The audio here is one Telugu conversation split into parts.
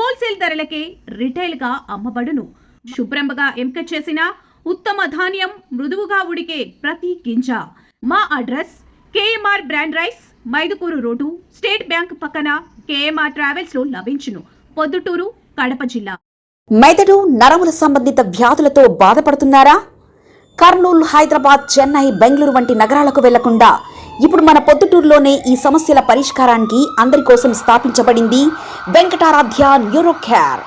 హోల్సేల్ ధరలకే రిటైల్ గా అమ్మబడును. శుభ్రంగా ఎంపిక చేసిన ఉత్తమ ధాన్యం మృదువుగా ఉడికే ప్రతి గింజ. మా address KMR brand rice, Mydukur road, state bank పక్కన, కేఎంఆర్ ట్రావెల్స్ లో లభించును. పొద్దుటూరు, కడప జిల్లా. మెదడు నరముల సంబంధిత వ్యాధులతో బాధపడుతున్నారా? కర్నూలు, హైదరాబాద్, చెన్నై, బెంగళూరు వంటి నగరాలకు వెళ్లకుండా ఇప్పుడు మన పొద్దుటూరులోనే ఈ సమస్యల పరిష్కారానికి అందరి కోసం స్థాపించబడింది వెంకటారాధ్య న్యూరో కేర్.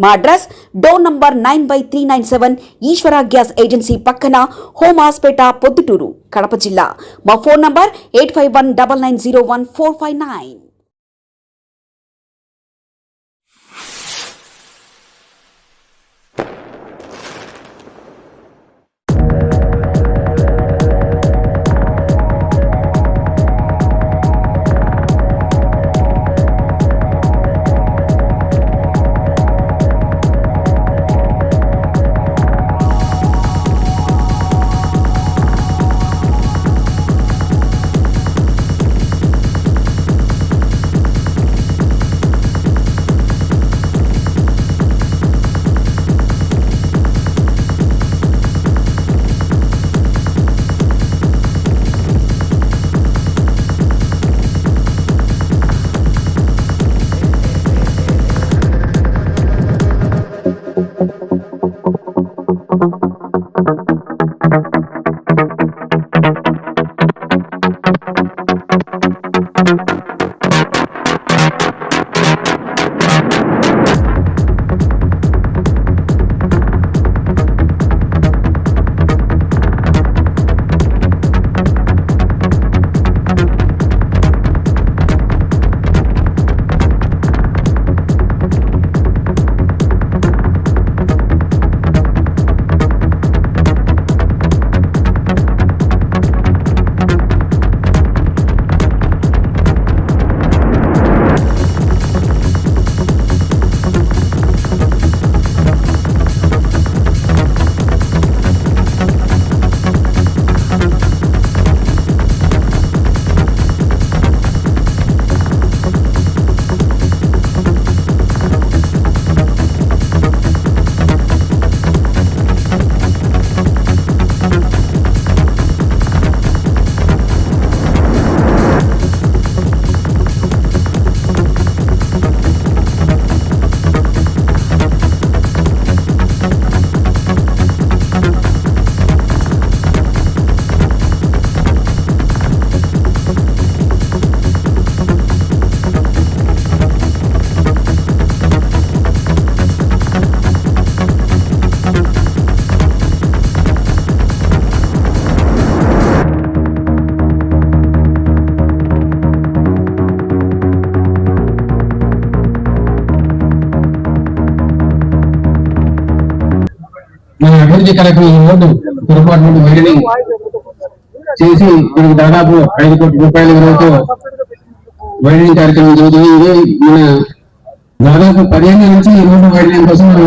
మా అడ్రస్ డోర్ నంబర్ 9/397 ఈశ్వర గ్యాస్ ఏజెన్సీ పక్కన, హోమాస్పేట, పొద్దుటూరు, కడప జిల్లా. మా ఫోన్ నంబర్ 8519901459. మన అభివృద్ధి కార్యక్రమం రోడ్డు పొరపాటు నుండి వైడనింగ్ చేసి మనకు దాదాపు 5 కోట్ల రూపాయల వరకు వైడనింగ్ కార్యక్రమం జరుగుతుంది. మన దాదాపు 15 నుంచి ఈ రోడ్డు వైడనింగ్ కోసం మనం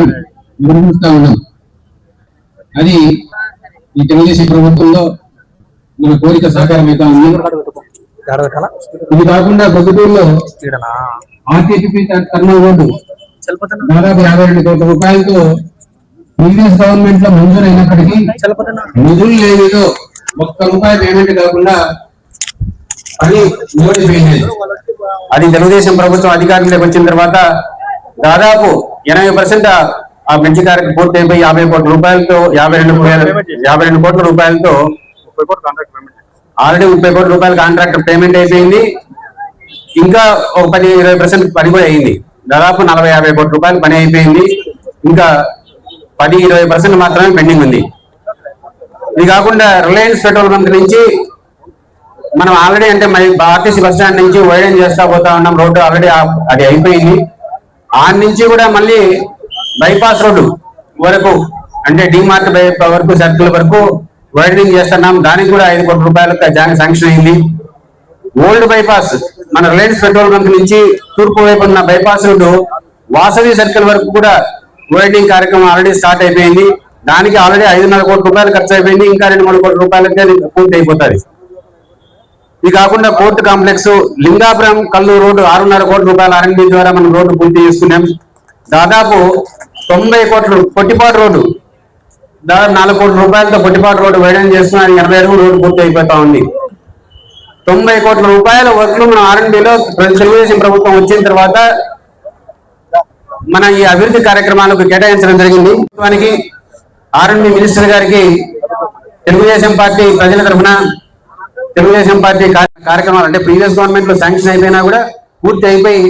నిర్మిస్తూ ఉన్నాం. అది ఈ తెలుగుదేశం ప్రభుత్వంలో మన కోరిక సాకారం అవుతా ఉంది. ఇది కాకుండా పొద్దుటూరులో ఆర్టీపీ కర్నూలు రోడ్డు దాదాపు 52 కోట్ల రూపాయలతో ప్రీవియస్ గవర్నమెంట్ లో మంజూరు అయినప్పటికీ నిధులు లేనిదో ₹1 పేమెంట్ కాకుండా పని ఓడిపోయింది. అది తెలుగుదేశం ప్రభుత్వం అధికారంలోకి వచ్చిన తర్వాత దాదాపు 80% ఆ బ్రిడ్జి కార్యక్రమం పూర్తి అయిపోయి 52 కోట్ల రూపాయలతో ఆల్రెడీ 30 కోట్ల రూపాయల కాంట్రాక్ట్ పేమెంట్ అయిపోయింది. ఇంకా ఒక 10-20% పని కూడా అయింది. దాదాపు 40-50 కోట్ల రూపాయలు పని అయిపోయింది. ఇంకా 10-20% మాత్రమే పెండింగ్ ఉంది. ఇది కాకుండా రిలయన్స్ పెట్రోల్ బంక్ నుంచి మనం ఆల్రెడీ అంటే ఆర్టీసీ బస్ స్టాండ్ నుంచి వైడెన్ చేస్తా పోతా ఉన్నాం. రోడ్డు ఆల్రెడీ అది అయిపోయింది. ఆ నుంచి కూడా మళ్ళీ బైపాస్ రోడ్డు వరకు అంటే డిమార్ట్ వరకు సర్కిల్ వరకు వైడనింగ్ చేస్తున్నాం. దానికి కూడా 5 కోట్ల రూపాయలకు శాంక్షన్ అయింది. ఓల్డ్ బైపాస్ మన రిలయన్స్ పెట్రోల్ బంక్ నుంచి తూర్పు వైపు ఉన్న బైపాస్ రోడ్డు వాసవి సర్కిల్ వరకు కూడా వైడనింగ్ కార్యక్రమం ఆల్రెడీ స్టార్ట్ అయిపోయింది. దానికి ఆల్రెడీ 5.5 కోట్ల రూపాయలు ఖర్చు అయిపోయింది. ఇంకా 2-3 కోట్ల రూపాయలకే పూర్తి అయిపోతుంది. ఇది కాకుండా court complex Lingapuram Kalluru road 6.5 కోట్ల రూపాయల R&D ద్వారా మనం రోడ్డు పూర్తి చేసుకున్నాం. దాదాపు 90 కోట్లు పొట్టిపాటు రోడ్డు, దాదాపు 4 కోట్ల రూపాయలతో పొట్టిపాటు రోడ్డు వేయడం చేస్తున్నారు. 80 అడుగులు రోడ్డు పూర్తి అయిపోతా ఉంది. 90 కోట్ల రూపాయల వర్క్లు మన R&Dలో తెలుగుదేశం ప్రభుత్వం వచ్చిన తర్వాత మన ఈ అభివృద్ధి కార్యక్రమాలకు కేటాయించడం జరిగింది. ప్రభుత్వానికి R&D మినిస్టర్ గారికి తెలుగుదేశం పార్టీ ప్రజల తరఫున తెలుగుదేశం పార్టీ కార్యక్రమాలు అంటే ప్రీవియస్ గవర్నమెంట్ లో శాంక్షన్ అయిపోయినా కూడా పూర్తి అయిపోయి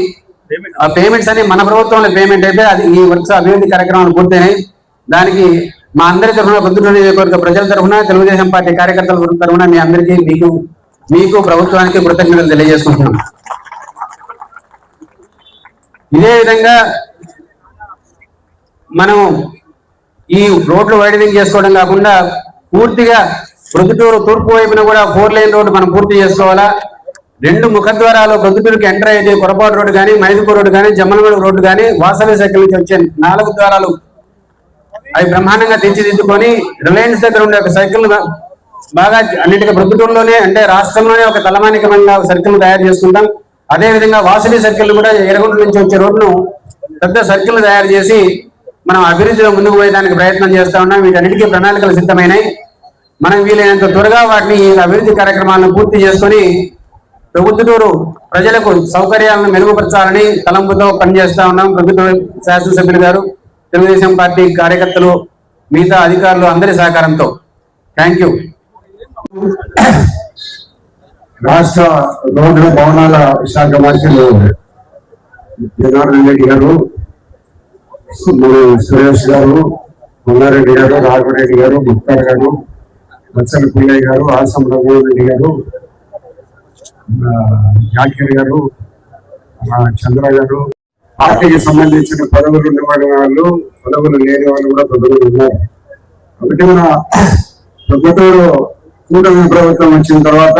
ఆ పేమెంట్స్ అని మన ప్రభుత్వంలో పేమెంట్ అయితే అది ఈ వర్క్స్ అభివృద్ధి కార్యక్రమాలు పూర్తయినాయి. దానికి మా అందరి తరఫున పొద్దుటూరు నియోజకవర్గ ప్రజల తరఫున తెలుగుదేశం పార్టీ కార్యకర్తల తరఫున మీ అందరికీ మీకు ప్రభుత్వానికి కృతజ్ఞతలు తెలియజేసుకుంటున్నాం. ఇదే విధంగా మనం ఈ రోడ్లు వైడనింగ్ చేసుకోవడం కాకుండా పూర్తిగా ప్రొద్దుటూరు తూర్పు వైపున కూడా 4 లైన్ రోడ్డు మనం పూర్తి చేసుకోవాలా. 2 ముఖద్వారాలు ప్రొద్దుటూరుకి ఎంటర్ అయితే కొరపాటు రోడ్డు కానీ, మైదుకూరు రోడ్డు కానీ, జమ్మలమూడి రోడ్డు కానీ, వాసవి సర్కిల్ నుంచి వచ్చే 4 ద్వారాలు అవి బ్రహ్మాండంగా తీర్చిదిద్దుకొని రిలయన్స్ దగ్గర ఉండే ఒక సర్కిల్ బాగా అన్నిటికీ ప్రొద్దుటూరులోనే అంటే రాష్ట్రంలోనే ఒక తలమానికమైన సర్కిల్ తయారు చేసుకుంటాం. అదే విధంగా వాసవి సర్కిల్ కూడా ఎర్రగుంట నుంచి వచ్చే రోడ్డును పెద్ద సర్కిల్ తయారు చేసి మనం అభివృద్ధిలో ముందుకు పోయేదానికి ప్రయత్నం చేస్తా ఉన్నాం. వీటన్నిటికీ ప్రణాళికలు సిద్ధమైనాయి. మనం వీలైనంత త్వరగా వాటిని అభివృద్ధి కార్యక్రమాలను పూర్తి చేసుకొని ప్రొద్దుటూరు ప్రజలకు సౌకర్యాలను మెరుగుపరచాలని తలంపుతో పనిచేస్తా ఉన్నాం. ప్రొద్దుటూరు శాసనసభ్యులు గారు, తెలుగుదేశం పార్టీ కార్యకర్తలు, మిగతా అధికారులు అందరి సహకారంతో. Thank you. రాష్ట్ర రోడ్డు భవనాల శాఖ మంత్రులు జనార్దన్ రెడ్డి గారు, సురేష్ గారు, మల్లారెడ్డి గారు, రాఘవరెడ్డి గారు, ముక్తార్ గారు, మత్సల పుల్లయ్య గారు, ఆసం రఘురెడ్డి గారు, జాకీర్ గారు, చంద్ర గారు, పార్టీకి సంబంధించిన పదవులు ఉన్న వాళ్ళు, పదవులు లేని వాళ్ళు కూడా కొంతమంది ఉన్నారు. కాబట్టి మన ప్రొద్దుటూరు కూటమి ప్రభుత్వం వచ్చిన తర్వాత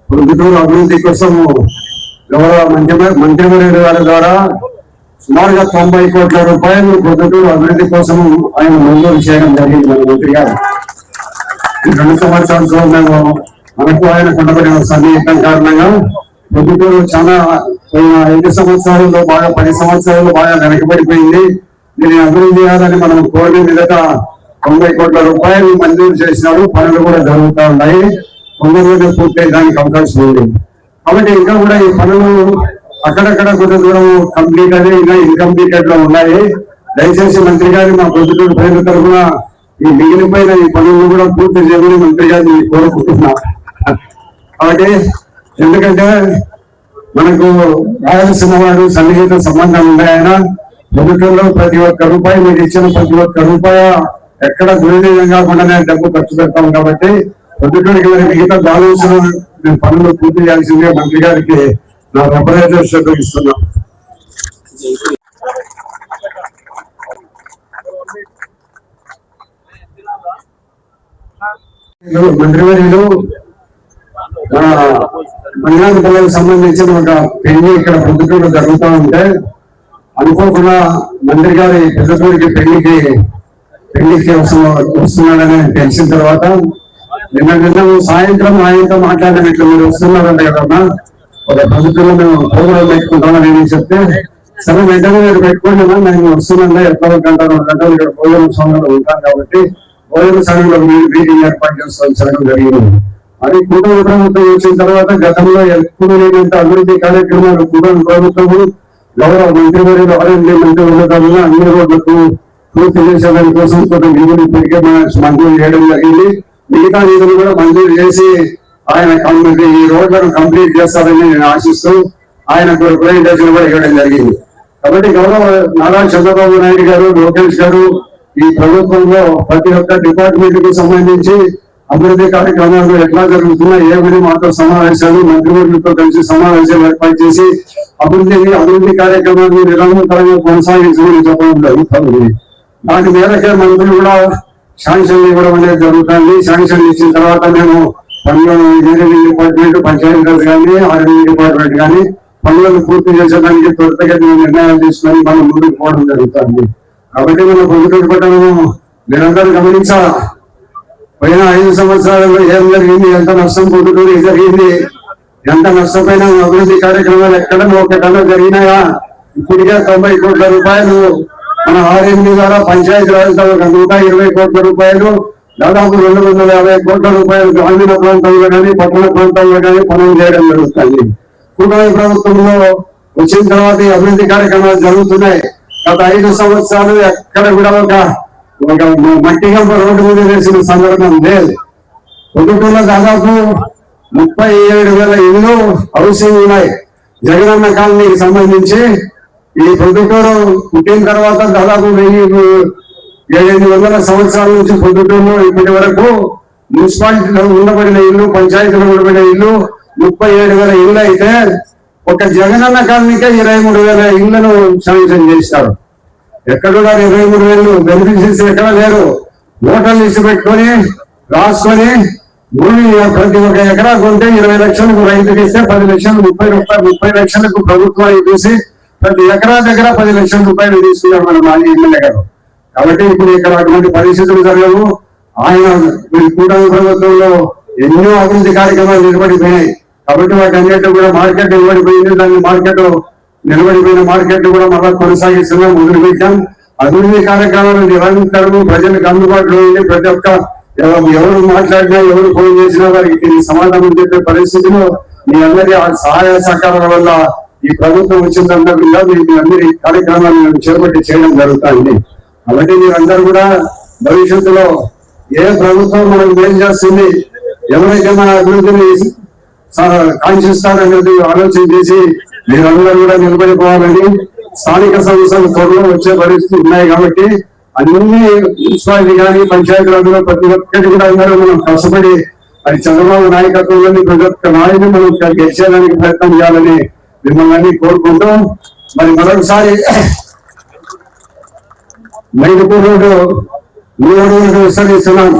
ప్రొద్దుటూరు అభివృద్ధి కోసం గౌరవ మంత్రివర్యుల వారి ద్వారా సుమారుగా 90 కోట్ల రూపాయలు ప్రొద్దుటూరు అభివృద్ధి కోసం ఆయన మంజూరు చేయడం జరిగింది. మన మంత్రి గారు ఈ 2 సంవత్సరాల మనకు ఆయన కొండపడిన సన్నిహితం కారణంగా ప్రొద్దుటూరు చాలా 5 సంవత్సరాల్లో బాగా 10 సంవత్సరాల్లో బాగా వెనకబడిపోయింది. దీన్ని అభివృద్ధి చేయాలని మనం కోరిన మీదట 90 కోట్ల రూపాయలు మంజూరు చేసినారు. పనులు కూడా జరుగుతూ ఉన్నాయి. తొందరగా పూర్తయ్యడానికి అవకాశం ఉంది. కాబట్టి ఇంకా కూడా ఈ పనులు అక్కడక్కడ కొంత దూరం కంప్లీట్ అదే ఇంకా ఇన్కంప్లీటెడ్ లో ఉన్నాయి. దయచేసి మంత్రి గారు మా ప్రొద్దుటూరు ప్రజల తరఫున ఈ మిగిలిపోయిన ఈ పనులను కూడా పూర్తి చేయమని మంత్రి గారిని కోరుకుంటున్నా. కాబట్టి ఎందుకంటే మనకు రాయలసీమ వారు సన్నిహిత సంబంధం ఉన్నాయన ప్రొద్దుటూరులో ప్రతి ఒక్క రూపాయి మీరు ఇచ్చిన ప్రతి ఒక్క రూపాయి ఎక్కడ దుర్వినియోగం కాకుండానే డబ్బు ఖర్చు పెడతాం. కాబట్టి ప్రొద్దుటూరుకి మిగతా ఆలోచన పనులు పూర్తి చేయాల్సిందిగా మంత్రి గారికి నా అభ్యర్థన ఇస్తున్నా. మంత్రివర్యులు మహిళా పిల్లలకు సంబంధించిన ఒక పెళ్లి ఇక్కడ ప్రొద్దుటూరు జరుగుతూ ఉంటే అనుకోకుండా మంత్రి గారి ప్రొద్దుటూరుకి పెళ్లికి వస్తున్నాడని తెలిసిన తర్వాత నిన్న సాయంత్రం ఆయనతో మాట్లాడినట్లు మీరు వస్తున్నారంటే కదమ్మా ఒక ప్రొద్దుటూరులో మేము ప్రోగ్రాం పెట్టుకుంటామని నేను చెప్తే సరే వెంటనే మీరు పెట్టుకోండి నేను వస్తున్నా ఎట్లా 1 గంట 2 గంటలు ఇక్కడ భోజన సమయంలో ఉంటాను కాబట్టి భోజన సమయంలో మీటింగ్ ఏర్పాటు చేసుకోవడం జరిగింది. అది కూటమి ప్రభుత్వం వచ్చిన తర్వాత గతంలో ఎప్పుడు లేనంత అభివృద్ధి కార్యక్రమాలు కూటమి ప్రభుత్వము గౌరవ మంత్రివర్యులు R&D మంత్రి ఉండటంలో అన్ని రోడ్లకు పూర్తి చేసేదాని కోసం కొంత నిధులు ఇప్పటికే మంజూరు చేయడం జరిగింది. మిగతా నిధులు కూడా మంజూరు చేసి ఆయన ఈ రోడ్లను కంప్లీట్ చేస్తారని నేను ఆశిస్తూ ఆయనకు రిప్రజెంటేషన్ కూడా ఇవ్వడం జరిగింది. కాబట్టి గౌరవ నారా చంద్రబాబు నాయుడు గారు, లోకేష్ గారు ఈ ప్రభుత్వంలో ప్రతి ఒక్క డిపార్ట్మెంట్ కు సంబంధించి అభివృద్ధి కార్యక్రమాలు ఎట్లా జరుగుతున్నాయి, ఏమని మాతో సమావేశాలు మంత్రివర్యులతో కలిసి సమావేశాలు ఏర్పాటు చేసి అభివృద్ధి కార్యక్రమాన్ని నిరంతరంగా కొనసాగించమని చెప్పడం జరుగుతుంది. దాని మేరకే మంత్రులు కూడా శాంక్షన్ ఇవ్వడం అనేది జరుగుతుంది. శాంక్షన్ ఇచ్చిన తర్వాత మేము పనులను ఇంజనీరింగ్ డిపార్ట్మెంట్, పంచాయతీరాజ్ కానీ, R&D డిపార్ట్మెంట్ కానీ పనులను పూర్తి చేసేదానికి త్వరితగతిన నిర్ణయాలు తీసుకొని మనం ముందుకు పోవడం జరుగుతుంది. కాబట్టి మనం ప్రొద్దుటూరు పట్టణము మీరందరూ గమనించాలా. పోయిన 5 సంవత్సరాలలో ఏం జరిగింది, ఎంత నష్టం ప్రొద్దుటూరు జరిగింది, ఎంత నష్టపోయినా అభివృద్ధి కార్యక్రమాలు ఎక్కడ ఒకటన్నా జరిగినాయా ఇప్పటికే 90 కోట్ల రూపాయలు మన ఆర్ఎండి ద్వారా పంచాయతీ రాజ్ ద్వారా 120 కోట్ల రూపాయలు, దాదాపు 250 కోట్ల రూపాయలు గ్రామీణ ప్రాంతంలో కానీ పట్టణ ప్రాంతాల్లో కానీ పనులు చేయడం జరుగుతుంది. కూటమి ప్రభుత్వంలో వచ్చిన తర్వాత ఈ అభివృద్ధి కార్యక్రమాలు జరుగుతున్నాయి. గత 5 సంవత్సరాలు ఎక్కడ కూడా ఒక మట్టి గంప రోడ్డు మీద వేసిన సందర్భం లేదు. పొద్దుటూరులో దాదాపు 37,000 ఇళ్ళు హౌసింగ్ ఉన్నాయి. జగనన్న కాలనీకి సంబంధించి ఈ పొద్దుటూరు పుట్టిన తర్వాత దాదాపు 1,700 సంవత్సరాల నుంచి పొద్దుటూరులో ఇప్పటి వరకు మున్సిపాలిటీలో ఉండబడిన ఇల్లు, పంచాయతీలో ఉండబడిన ఇల్లు 37,000 ఇళ్ళు అయితే ఒక జగనన్న కాలనీకే 23,000 ఇళ్లను శాంక్షన్ చేశారు. ఎక్కడున్నారు 23,000 బెనిఫిషరీస్ ఎక్కడ లేరు. ఓటర్ లిస్టు పెట్టుకొని రాసుకొని భూమి ప్రతి ఒక్క ఎకరా కొంటే 20 లక్షలకు రైతుకి ఇస్తే 10 లక్షలు 30 లక్షలకు ప్రభుత్వానికి చూసి ప్రతి ఎకరా దగ్గర 10 లక్షల రూపాయలు తీసుకున్నారు మన మాజీ ఎమ్మెల్యే గారు. కాబట్టి ఇప్పుడు ఇక్కడ అటువంటి పరిస్థితులు జరగవు. ఆయన కూటమి ప్రభుత్వంలో ఎన్నో అభివృద్ధి కార్యక్రమాలు నిలబడిపోయినాయి. కాబట్టి వాటి అన్నింటి కూడా మార్కెట్ నిలబడిపోయింది. దాన్ని మార్కెట్ నిలబడిపోయిన మార్కెట్ కూడా మళ్ళా కొనసాగిస్తున్నాం, మొదలుపెట్టాం. అభివృద్ధి కార్యక్రమాలు నిరంతరం ప్రజలకు అందుబాటులో ఉంది. ప్రతి ఒక్క ఎవరు మాట్లాడినా ఎవరు ఫోన్ చేసినా వారికి సమాధానం చెప్పే పరిస్థితిలో మీ అందరి సహాయ సహకారాల వల్ల ఈ ప్రభుత్వం వచ్చిన సందర్భంగా మీ అందరి కార్యక్రమాలను చేపట్టి చేయడం జరుగుతుంది. కాబట్టి మీరందరూ కూడా భవిష్యత్తులో ఏ ప్రభుత్వం మనం మేలు చేస్తుంది, ఎవరైతే మన అభివృద్ధిని కాంక్షిస్తారనేది ఆలోచన చేసి మీరందరూ కూడా నిలబడిపోవాలని. స్థానిక సంస్థలు త్వరలో వచ్చే పరిస్థితులు ఉన్నాయి కాబట్టి అన్ని మున్సిపాలిటీ కానీ పంచాయతీరాజ్లో ప్రతి ఒక్కటి కూడా అందరూ మనం కష్టపడి అది చంద్రబాబు నాయకత్వంలోని ప్రతి ఒక్క నాయకుని మనం గెలిచేయడానికి ప్రయత్నం చేయాలని మిమ్మల్ని అన్ని కోరుకుంటూ మరి మరొకసారి మైదుపూర్ రోడ్డు 3 అడుగులకు విస్తరిస్తున్నాం.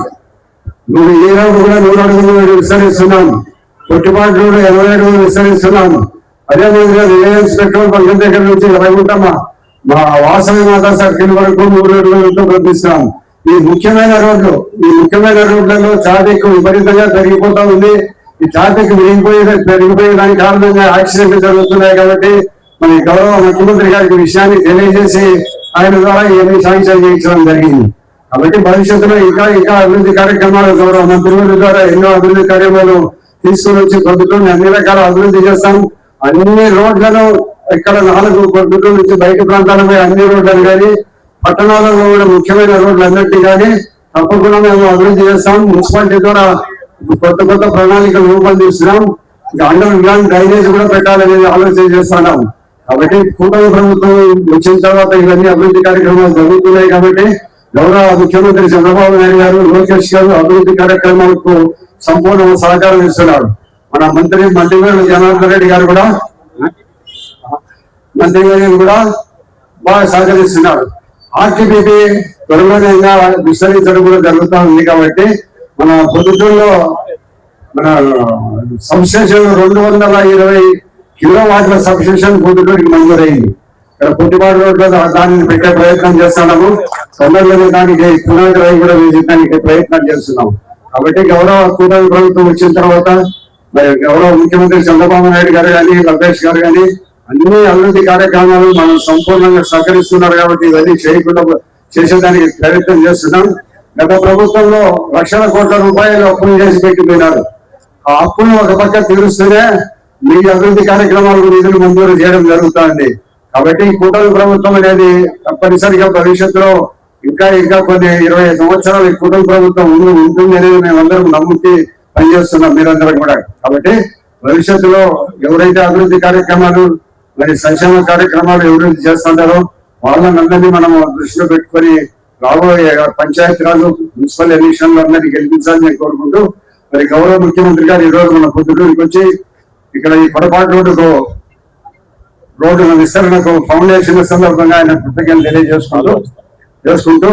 ఏ రోడ్డు కూడా 100 అడుగులు విస్తరిస్తున్నాం. కొట్టుబాటు రోడ్డు 80 అడుగులు విస్తరిస్తున్నాం. అదేవిధంగా రిలయన్స్ పెట్రోల్ బంక్ దగ్గర నుంచి 20 ఉంటామా మా వాసవి మాతా సర్కిల్ వరకు 3 అడుగులతో పంపిస్తున్నాం. ఈ ముఖ్యమైన రోడ్లలో ట్రాఫిక్ విపరీతంగా పెరిగిపోతా ఉంది. ఈ ట్రాఫిక్ పెరిగిపోయేదానికి కారణంగా యాక్సిడెంట్లు జరుగుతున్నాయి. కాబట్టి మన గౌరవ ముఖ్యమంత్రి గారికి విషయాన్ని తెలియజేసి ఆయన ద్వారా ఇవన్నీ శాంక్షన్ చేయించడం జరిగింది. కాబట్టి భవిష్యత్తులో ఇంకా అభివృద్ధి కార్యక్రమాలు గౌరవ మంత్రుల ద్వారా ఎన్నో అభివృద్ధి కార్యక్రమాలు తీసుకుని వచ్చి ప్రభుత్వం అన్ని రకాల అభివృద్ధి చేస్తాం. అన్ని రోడ్లను ఇక్కడ 4 పొద్దుటూరు నుంచి బయట ప్రాంతాలపై అన్ని రోడ్లను కానీ పట్టణాలలో కూడా ముఖ్యమైన రోడ్లు అన్నింటినీ కానీ తప్పకుండా మేము అభివృద్ధి చేస్తాం. మున్సిపాలిటీ ద్వారా కొత్త ప్రణాళికలు రూపొందిస్తున్నాం. అండర్ గ్రౌండ్ డ్రైనేజ్ కూడా పెట్టాలనేది ఆలోచన చేస్తున్నాం. కాబట్టి కూటమి ప్రభుత్వం వచ్చిన తర్వాత ఇవన్నీ అభివృద్ధి కార్యక్రమాలు జరుగుతున్నాయి. కాబట్టి గౌరవ ముఖ్యమంత్రి చంద్రబాబు నాయుడు గారు, లోకేష్ గారు అభివృద్ధి కార్యక్రమాలకు సంపూర్ణ సహకారం ఇస్తున్నారు. మన మంత్రి మంత్రివర్యులు జనార్దన్ రెడ్డి గారు కూడా బాగా సహకరిస్తున్నారు. ఆర్టీపీపీ త్వరలోనే విస్తరించడం కూడా జరుగుతూ ఉంది. కాబట్టి మన పొద్దుటూరులో మన సబ్స్టేషన్ 220 కిలోవాట్ల సబ్స్టేషన్ పొద్దుటూరుకి మంజూరైంది. ఇక్కడ పుట్టిబాటు రోడ్లో దానిని పెట్టే ప్రయత్నం చేస్తున్నాము. తొందరలోనే దానికి పునాది రాయి కూడా వేయడానికి ప్రయత్నం చేస్తున్నాము. కాబట్టి గౌరవ కూటమి ప్రభుత్వం వచ్చిన తర్వాత మరి గౌరవ ముఖ్యమంత్రి చంద్రబాబు నాయుడు గారు కానీ లోకేష్ గారు కానీ అన్ని అభివృద్ధి కార్యక్రమాలు మనం సంపూర్ణంగా సహకరిస్తున్నారు. కాబట్టి ఇవన్నీ చేయకుండా చేసేదానికి ప్రయత్నం చేస్తున్నాం. గత ప్రభుత్వంలో లక్షల కోట్ల రూపాయలు అప్పులు చేసి పెట్టిపోయినారు. ఆ అప్పును ఒక పక్క తీరుస్తూనే మీ అభివృద్ధి కార్యక్రమాలకు నిధులు మంజూరు చేయడం జరుగుతుంది. కాబట్టి కూటమి ప్రభుత్వం అనేది తప్పనిసరిగా భవిష్యత్తులో ఇంకా కొన్ని 20 సంవత్సరాలు ఈ కూటమి ప్రభుత్వం ఉంటుంది అనేది మేమందరం నమ్ముకి పనిచేస్తున్నాం మీరందరూ కూడా. కాబట్టి భవిష్యత్తులో ఎవరైతే అభివృద్ధి కార్యక్రమాలు మరి సంక్షేమ కార్యక్రమాలు అభివృద్ధి చేస్తుంటారో వాళ్ళందరినీ మనం దృష్టిలో పెట్టుకొని రాబోయే పంచాయతీరాజ్ మున్సిపల్ ఎలక్షన్లు అందరినీ గెలిపించాలని నేను కోరుకుంటూ మరి గౌరవ ముఖ్యమంత్రి గారు ఈ రోజు మన పొద్దుటూరుకి వచ్చి ఇక్కడ ఈ పొడపాటు రోడ్డు విస్తరణకు ఫౌండేషన్ సందర్భంగా ఆయన కృతజ్ఞతలు తెలియజేసుకుంటూ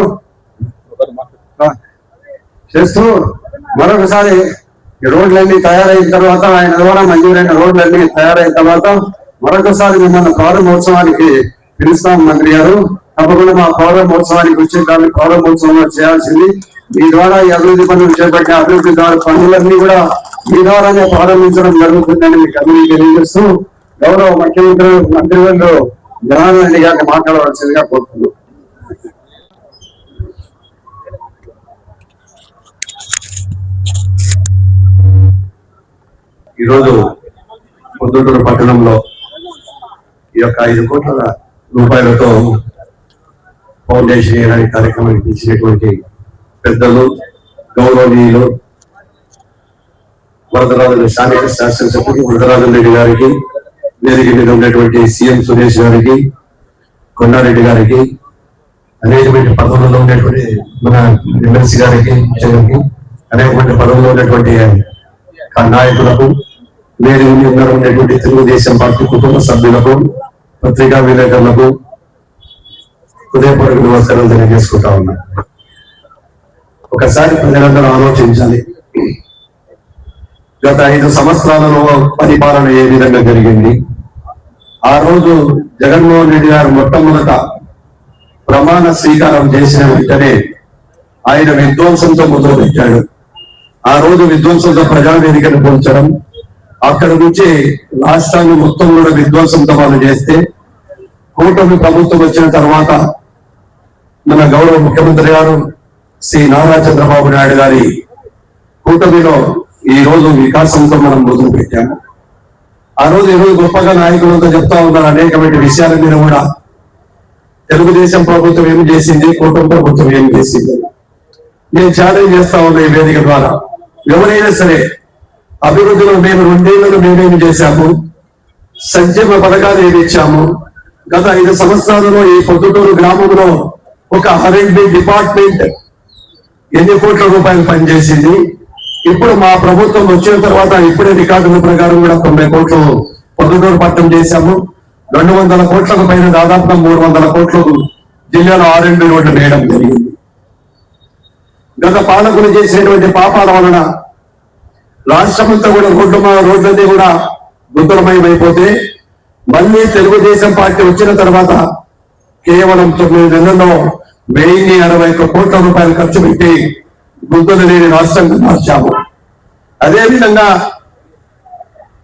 మరొకసారి ఈ రోడ్లన్నీ తయారైన తర్వాత ఆయన ద్వారా మంజూరైన రోడ్లన్నీ తయారైన తర్వాత మరొకసారి మిమ్మల్ని ప్రారంభోత్సవానికి పిలుస్తాం మంత్రి గారు. తప్పకుండా మా ప్రారంభోత్సవానికి వచ్చే దాన్ని ప్రారంభోత్సవం చేయాల్సింది. మీ ద్వారా ఈ అభివృద్ధి పనులు చేపట్టిన అభివృద్ధి పనులన్నీ కూడా మీ ద్వారానే ప్రారంభించడం జరుగుతుందని మీకు అందరికీ తెలియజేస్తూ గౌరవ ముఖ్యమంత్రి మంత్రివర్యులు జనార్దన్ రెడ్డి గారిని మాట్లాడవలసిందిగా కోరుతున్నాను. ఈరోజు పొద్దుటూరు పట్టణంలో ఈ యొక్క 5 కోట్ల రూపాయలతో ఫౌండేషన్ అనే కార్యక్రమానికి ఇచ్చినటువంటి పెద్దలు, గౌరవనీయులు వరదరాజు స్థానిక శాసనసభ్యులు వరదరాజన్ రెడ్డి గారికి, వేదిక మీద ఉన్నటువంటి సీఎం సురేష్ గారికి, కొండారెడ్డి గారికి, అనేకమైన పదవుల్లో ఉన్నటువంటి మన ఎమ్మెల్సీ గారికి, అనేకమైన పదవుల్లో ఉన్నటువంటి నాయకులకు, వేదిక మీద ఉన్నటువంటి తెలుగుదేశం పార్టీ కుటుంబ సభ్యులకు, పత్రికా విలేకరులకు హృదయపూర్వక నమస్కారం తెలియజేసుకుంటా ఉన్నా. ఒకసారి ప్రజలందరూ ఆలోచించాలి, గత 5 సంవత్సరాలలో పరిపాలన ఏ విధంగా జరిగింది. ఆ రోజు జగన్మోహన్ రెడ్డి గారు మొట్టమొదట ప్రమాణ స్వీకారం చేసిన వెంటనే ఆయన విధ్వంసంతో మొదలుపెట్టాడు. ఆ రోజు విధ్వంసంతో ప్రజావేదికను పోల్చడం, అక్కడ నుంచి రాష్ట్రాన్ని మొత్తం కూడా విధ్వంసంతో వాళ్ళు చేస్తే, కూటమి ప్రభుత్వం వచ్చిన తర్వాత మన గౌరవ ముఖ్యమంత్రి గారు శ్రీ నారా చంద్రబాబు నాయుడు గారి కూటమిలో ఈ రోజు వికాసంతో మనం మొదలు పెట్టాము. ఆ రోజు ఈరోజు గొప్పగా నాయకులంతా చెప్తా ఉన్నారు అనేకమైన విషయాల మీద కూడా. తెలుగుదేశం ప్రభుత్వం ఏం చేసింది, కూటమి ప్రభుత్వం ఏం చేసింది, నేను ఛాలెంజ్ చేస్తా ఉన్నా ఈ వేదిక ద్వారా. ఎవరైనా సరే అభివృద్ధిలో మేము 2 ఏళ్లలో మేమేమి చేశాము, సంక్షేమ పథకాలు ఏమి ఇచ్చాము, గత 5 సంవత్సరాలలో ఈ పొద్దుటూరు గ్రామంలో ఒక R&D డిపార్ట్మెంట్ ఎన్ని కోట్ల రూపాయలు పనిచేసింది. ఇప్పుడు మా ప్రభుత్వం వచ్చిన తర్వాత ఇప్పుడే రికార్డుల ప్రకారం కూడా 90 కోట్లు పొద్దుటూరు పట్టణం చేశాము. 200 కోట్లకు పైన దాదాపుగా 300 కోట్లు జిల్లాలో R&D రోడ్లు వేయడం జరిగింది. గత పాలకులు చేసినటువంటి పాపాల వలన రాష్ట్రమంతా కూడా రోడ్లన్నీ కూడా గుంతలమయమైపోతే, మళ్ళీ తెలుగుదేశం పార్టీ వచ్చిన తర్వాత కేవలం 9 నెలల్లో 1061 కోట్ల రూపాయలు ఖర్చు పెట్టి గుంతలు లేని రాష్ట్రంగా మార్చాము. అదేవిధంగా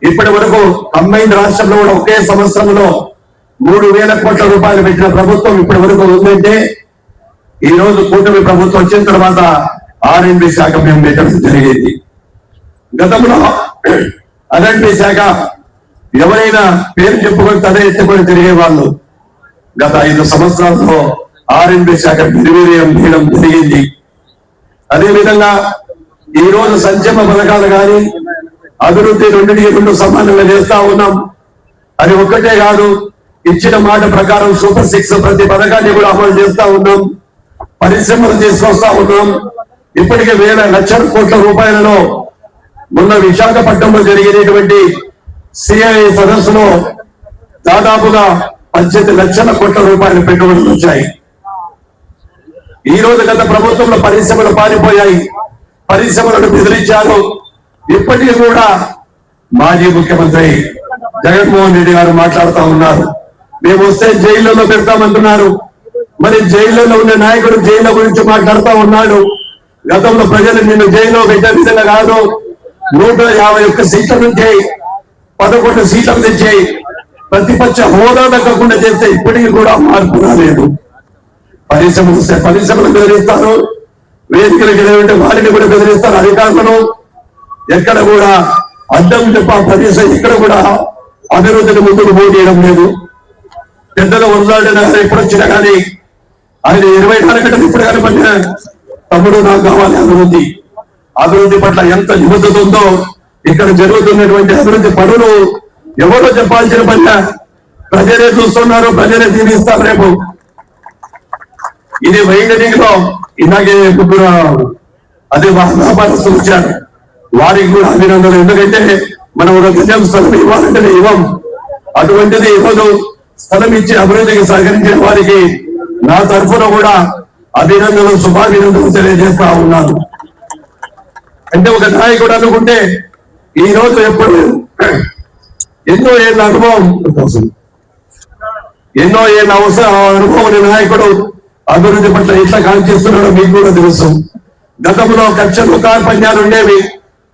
ఇప్పటి వరకు కంబైన్డ్ రాష్ట్రంలో కూడా ఒకే సంవత్సరంలో 3000 కోట్ల రూపాయలు పెట్టిన ప్రభుత్వం ఇప్పటి వరకు ఉందంటే, ఈ రోజు కూటమి ప్రభుత్వం వచ్చిన తర్వాత R&D శాఖ మేము పెట్టడం జరిగింది. గతంలో R&D శాఖ ఎవరైనా పేరు చెప్పుకొని తల ఎత్తుకొని తిరిగే వాళ్ళు. గత 5 సంవత్సరాల్లో R&D శాఖ నిర్వీర్యం చేయడం జరిగింది. అదేవిధంగా ఈ రోజు సంక్షేమ పథకాలు కానీ అభివృద్ధి 2 సమానంగా చేస్తా ఉన్నాం. అది ఒక్కటే కాదు, ఇచ్చిన మాట ప్రకారం సూపర్ 6 ప్రతి పథకాన్ని కూడా అమలు చేస్తా ఉన్నాం. పరిశ్రమలు తీసుకొస్తా ఉన్నాం. ఇప్పటికే లక్షల కోట్ల రూపాయలలో మొన్న విశాఖపట్నంలో జరిగినటువంటి CII సదస్సులో దాదాపుగా 18 లక్షల కోట్ల రూపాయల పెట్టుబడులు వచ్చాయి. ఈ రోజు గత ప్రభుత్వంలో పరిశ్రమలు పారిపోయాయి, పరిశ్రమలను బెదిరించారు. ఇప్పటికీ కూడా మాజీ ముఖ్యమంత్రి జగన్మోహన్ రెడ్డి గారు మాట్లాడుతూ ఉన్నారు, మేము వస్తే జైల్లో పెడతామంటున్నారు. మరి జైల్లో ఉన్న నాయకుడు జైలు గురించి మాట్లాడుతూ ఉన్నాడు. గతంలో ప్రజలు నిన్ను జైల్లో పెట్టే విధంగా కాదు, 151 సీట్ల నుంచి 11 సీట్ల నుంచి ప్రతిపక్ష హోదా దక్కకుండా చేస్తే ఇప్పటికీ కూడా మార్పు రాలేదు. పరిశ్రమలు బెదిరిస్తారు, వేదికలకు ఎదురంటే వారిని కూడా బెదిరిస్తారు అధికారులను. ఎక్కడ కూడా అడ్డం తప్ప పరిశ్రమ ఇక్కడ కూడా అభివృద్ధిని ముందుకు పోటీయడం లేదు. పెద్దలు వరదాడు ఎప్పుడు వచ్చినా కానీ ఆయన 24 గంటలు ఇప్పుడు కనపడిన తమ్ముడు నాకు కావాలి అభివృద్ధి. అభివృద్ధి పట్ల ఎంత నిబద్ధత ఉందో, ఇక్కడ జరుగుతున్నటువంటి అభివృద్ధి పనులు ఎవరో చెప్పాల్సిన పని ప్రజలే చూస్తున్నారు, ప్రజలే తీరుస్తారు. రేపు ఇది వైండరింగ్ లో ఇలాగే ముగ్గురు అదే వ్యాపారస్తులు వచ్చారు, వారికి కూడా అభినందనలు. ఎందుకంటే మనం ఒక గజం స్థలం ఇవ్వాలంటే ఇవ్వం. అటువంటిది ఈరోజు స్థలం ఇచ్చి అభివృద్ధికి సహకరించిన వారికి నా తరఫున కూడా అభినందనలు, శుభాభినందనలు తెలియజేస్తా ఉన్నాను. అంటే ఒక నాయకుడు అనుకుంటే ఈ రోజు ఎప్పుడు ఎన్నో ఏళ్ళ అనుభవం, ఎన్నో ఏళ్ళ అనుభవం నాయకుడు అభివృద్ధి పట్ల ఎట్లా కాంక్షిస్తున్నాడో మీకు కూడా తెలుసు. గతంలో కక్షలు కార్పణ్యాలు ఉండేవి,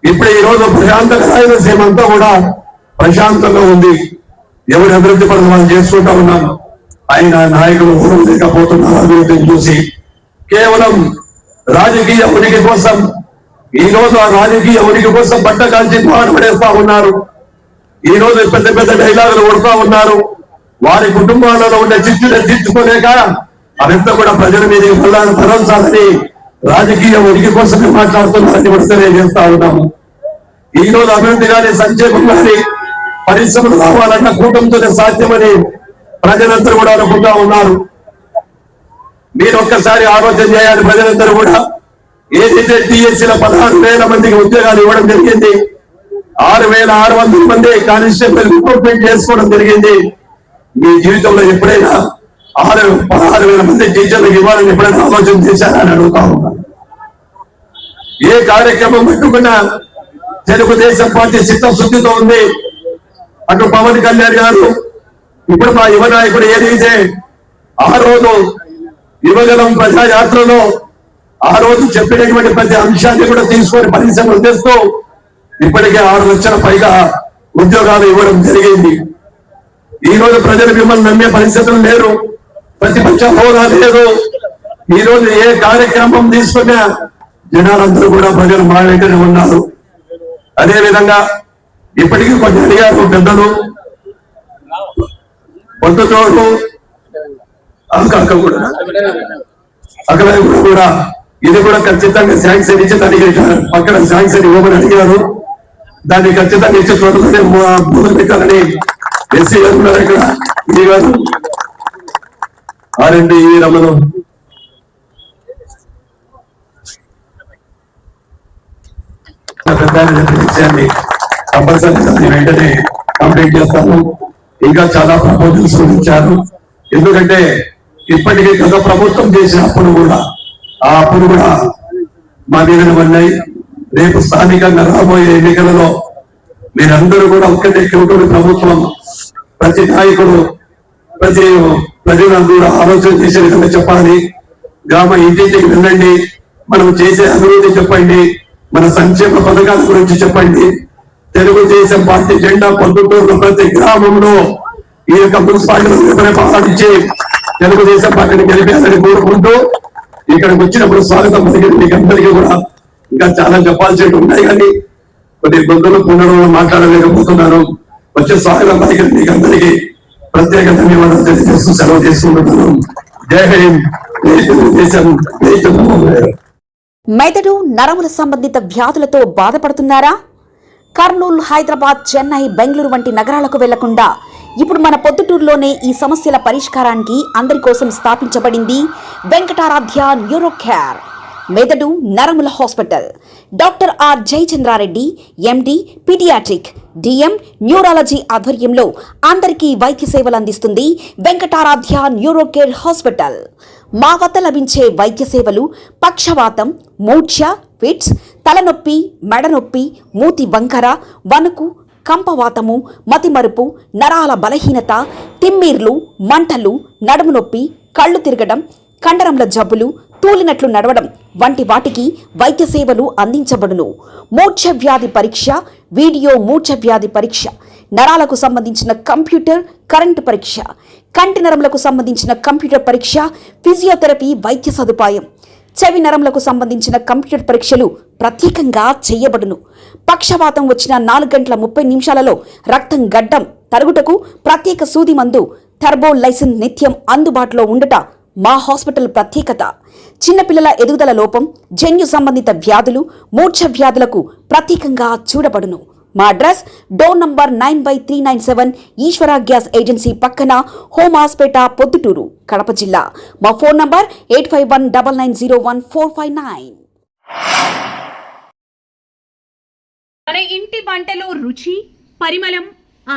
ఇప్పుడు ఈ రోజు ప్రశాంతంగా రాయలసీమ అంతా కూడా ప్రశాంతంగా ఉంది. ఎవరి అభివృద్ధి పనులు మనం చేసుకుంటా ఉన్నాం. ఆయన నాయకులు లేకపోతున్నారు అభివృద్ధిని చూసి కేవలం రాజకీయ ఉనికి కోసం ఈ రోజు ఆ రాజకీయ ఉనికి కోసం బట్ట కాల్చి పడేస్తా ఉన్నారు. ఈ రోజు పెద్ద పెద్ద డైలాగులు కొడుతూ ఉన్నారు. వారి కుటుంబాలలో ఉండే చిచ్చుని తీర్చుకోలేక అదంతా కూడా ప్రజల మీద భరించాలని రాజకీయ ఉనికి కోసమే మాట్లాడుతున్నారని కూడా తెలియజేస్తా ఉన్నాము. ఈ రోజు అభివృద్ధి కానీ సంక్షేమం కానీ పరిశ్రమలు రావాలన్న కూటమితోనే సాధ్యమని ప్రజలందరూ కూడా అనుకుంటా ఉన్నారు. మీరు ఒక్కసారి ఆలోచన చేయాలి. ప్రజలందరూ కూడా ఏదైతే టీఎస్సీల 16,000 మందికి ఉద్యోగాలు ఇవ్వడం జరిగింది, 6,600 మంది కానిస్టేబుల్ రిక్రూట్మెంట్ చేసుకోవడం జరిగింది. మీ జీవితంలో ఎప్పుడైనా 16,000 మంది టీచర్లకు ఇవ్వాలని ఎప్పుడైనా ఆలోచన చేశారని అడుగుతా ఉన్నాను. ఏ కార్యక్రమం పెట్టుకున్నా తెలుగుదేశం పార్టీ చిత్తశుద్ధితో ఉంది. అటు పవన్ కళ్యాణ్ గారు, ఇప్పుడు మా యువ నాయకుడు ఏదైతే ఆ రోజు యువగలం ప్రజాయాత్రలో ఆ రోజు చెప్పినటువంటి ప్రతి అంశాన్ని కూడా తీసుకొని పరిశ్రమలు తెస్తూ ఇప్పటికే 6 లక్షల పైగా ఉద్యోగాలు ఇవ్వడం జరిగింది. ఈ రోజు ప్రజలు మిమ్మల్ని నమ్మే పరిస్థితులు లేరు, ప్రతిపక్ష హోదా లేదు. ఈ రోజు ఏ కార్యక్రమం తీసుకున్నా జనాలందరూ కూడా ప్రజలు మా వెంటనే ఉన్నారు. అదే విధంగా ఇప్పటికీ కొన్ని అడిగారు పెద్దలు, పొద్దుతోడు అక్కడ కూడా ఇది కూడా ఖచ్చితంగా శాంక్షన్ ఇచ్చి దానికి పక్కన శాంక్షన్ ఇవ్వమని అడిగారు. దాన్ని ఖచ్చితంగా ఇచ్చి త్వరలోనే మొదలు పెట్టాలని ఎస్సీ గారు ఉన్నారు. ఇక్కడ ఈ గారు ఆర్ఎండి రమణం విషయాన్ని కంపల్సరీ దాన్ని వెంటనే కంప్లీట్ చేస్తాము. ఇంకా చాలా ప్రపోజల్స్ ఇచ్చారు. ఎందుకంటే ఇప్పటికీ గత ప్రభుత్వం చేసిన అప్పులు కూడా ఆ అప్పులు కూడా మా మీద ఉన్నాయి. రేపు స్థానికంగా రాబోయే ఎన్నికలలో మీరందరూ కూడా ఒక్కటే కూటమి ప్రభుత్వం, ప్రతి నాయకుడు ప్రతి ప్రజలందరూ ఆలోచన చేసే విధంగా చెప్పాలి. గ్రామ ఇంటింటికి వెళ్ళండి, మనం చేసే అభివృద్ధి చెప్పండి, మన సంక్షేమ పథకాల గురించి చెప్పండి. తెలుగుదేశం పార్టీ జెండా పొద్దుటూరు ప్రతి గ్రామంలో ఈ యొక్క మున్సిపాలిటీలో పాటించి తెలుగుదేశం పార్టీని గెలిపేయాలని కోరుకుంటూ ఇక్కడికి వచ్చినప్పుడు స్వాగతం పలికిన మీకు అందరికీ కూడా ఇంకా చాలా చెప్పాల్సి ఉన్నాయి, కానీ కొద్ది గొంతులు పునరులు మాట్లాడలేకపోతున్నాను. వచ్చే స్వాగతం పలికిన మీకు అందరికీ ప్రత్యేక ధన్యవాదాలు తెలియజేస్తూ సెలవు చేసుకుంటున్నాను. జై హింద్, జై తెలుగుదేశం, జై చంద్రబాబు నాయుడు. మెదడు నరముల సంబంధిత వ్యాధులతో బాధపడుతున్నారా? కర్నూలు, హైదరాబాద్, చెన్నై, బెంగళూరు వంటి నగరాలకు వెళ్లకుండా ఇప్పుడు మన పొద్దుటూరులోనే ఈ సమస్యల పరిష్కారానికి అందరి కోసం స్థాపించబడింది వెంకటారాధ్య న్యూరో కేర్ మెదడు నరముల hospital. Doctor R Jayachandra Reddy, MD, paediatric, DM, neurology ఆధ్వర్యంలో అందరికీ వైద్య సేవలు అందిస్తుంది వెంకటారాధ్య న్యూరో కేర్ హాస్పిటల్. మా వద్ద లభించే వైద్య సేవలు పక్షవాతం, మూర్ఛ, ఫిట్స్, తలనొప్పి, మెడనొప్పి, మూతి వంకర, వణుకు, కంపవాతము, మతిమరుపు, నరాల బలహీనత, తిమ్మిర్లు, మంటలు, నడుము నొప్పి, కళ్ళు తిరగడం, కండరంల జబ్బులు, తూలినట్లు నడవడం వంటి వాటికి వైద్య సేవలు అందించబడును. మూర్ఛ వ్యాధి పరీక్ష, వీడియో మూర్ఛ వ్యాధి పరీక్ష, నరాలకు సంబంధించిన కంప్యూటర్ కరెంటు పరీక్ష, కంటి నరములకు సంబంధించిన కంప్యూటర్ పరీక్ష, ఫిజియోథెరపీ వైద్య సదుపాయం, చెవి నరములకు సంబంధించిన కంప్యూటర్ పరీక్షలు ప్రత్యేకంగా చేయబడును. పక్షవాతం వచ్చిన 4 గంటల 30 నిమిషాలలో రక్తం గడ్డం తరుగుటకు ప్రత్యేక సూది మందు థర్బోలైసిన్ నిత్యం అందుబాటులో ఉండుట మా హాస్పిటల్ ప్రత్యేకత. చిన్నపిల్లల ఎదుగుదల లోపం, జన్యు సంబంధిత వ్యాధులు, మూర్ఛ వ్యాధులకు ప్రత్యేకంగా చూడబడును. మా అడ్రస్ డోర్ నంబర్ 9/397 ఈశ్వర గ్యాస్ ఏజెన్సీ పక్కన, హోమాస్పేట, పొద్దుటూరు, కడప జిల్లా. మా ఫోన్ నంబర్ 8519901459. మన ఇంటి వంటలో రుచి, పరిమళం,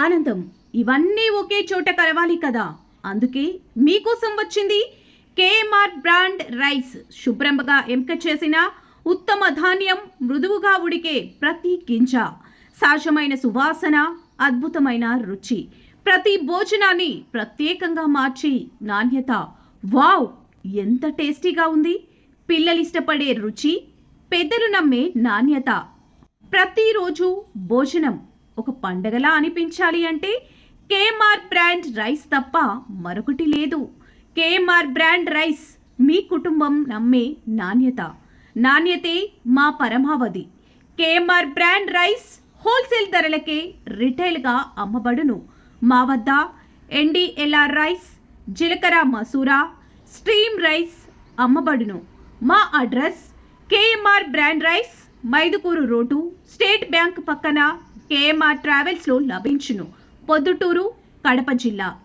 ఆనందం ఇవన్నీ ఒకే చోట కలవాలి కదా. అందుకే మీకోసం వచ్చింది కేఎంఆర్ బ్రాండ్ రైస్. శుభ్రంగా ఎంపిక చేసిన ఉత్తమ ధాన్యం, మృదువుగా ఉడికే ప్రతి గింజ, సహజమైన సువాసన, అద్భుతమైన రుచి, ప్రతి భోజనాన్ని ప్రత్యేకంగా మార్చి నాణ్యత. వావ్, ఎంత టేస్టీగా ఉంది! పిల్లలు ఇష్టపడే రుచి, పెద్దలు నమ్మే నాణ్యత. ప్రతిరోజు భోజనం ఒక పండగలా అనిపించాలి అంటే కేఎంఆర్ బ్రాండ్ రైస్ తప్ప మరొకటి లేదు. కేఎంఆర్ బ్రాండ్ రైస్ మీ కుటుంబం నమ్మే నాణ్యత. నాణ్యతే మా పరమావధి. కేఎంఆర్ బ్రాండ్ రైస్ హోల్సేల్ ధరలకే రిటైల్గా అమ్మబడును. మా వద్ద NDLR రైస్, జీలకర్ర మసూరా, స్ట్రీమ్ రైస్ అమ్మబడును. మా address KMR brand rice, Mydukur road, state bank పక్కన, కేఎంఆర్ ట్రావెల్స్లో లభించును. పొద్దుటూరు, కడప జిల్లా.